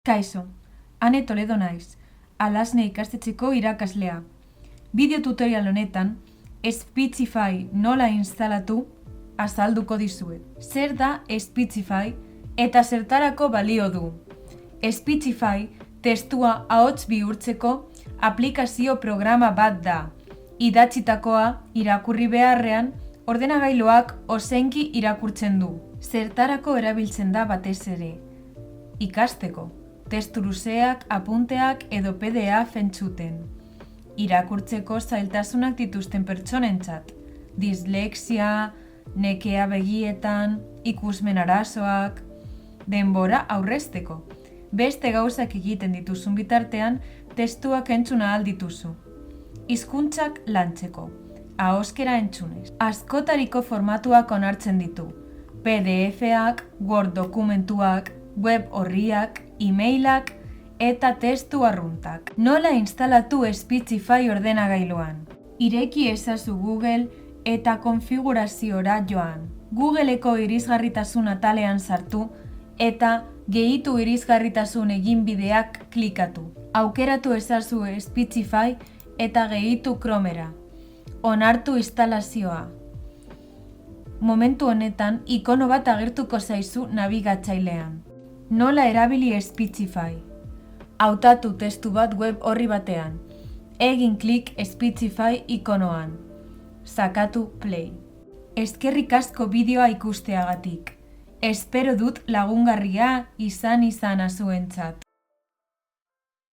Kaixo, Ane Toledo naiz, Alasne ikastetxeko irakaslea. Bideo tutorial honetan, Speechify nola instalatu azalduko dizuet. Zer da Speechify eta zertarako balio du? Speechify testua ahots bihurtzeko aplikazio programa bat da. Idatzitakoa irakurri beharrean, ordenagailuak ozenki irakurtzen du. Zertarako erabiltzen da batez ere? Ikasteko, testu luzeak, apunteak edo PDF entzuten. Irakurtzeko zailtasunak dituzten pertsonentzat. Dislexia, nekea begietan, ikusmen arazoak, denbora aurrezteko. Beste gauzak egiten dituzun bitartean, testuak entzuna ahal dituzu. Hizkuntzak lantzeko, ahoskera entzunez. Askotariko formatuak onartzen ditu. PDF-ak, Word dokumentuak, web orriak, e-mailak eta testu arruntak. Nola instalatu Speechify ordenagailuan? Ireki ezazu Google eta konfiguraziora joan. Googleko irisgarritasun atalean sartu eta gehitu irisgarritasun eginbideak klikatu. Aukeratu ezazu Speechify eta gehitu Chromera. Onartu instalazioa. Momentu honetan, ikono bat agertuko zaizu nabigatzailean. Nola erabili Speechify? Hautatu testu bat web orri batean. Egin klik Speechify ikonoan. Sakatu play. Eskerrik asko bideoa ikusteagatik. Espero dut lagungarria izan zuentzat.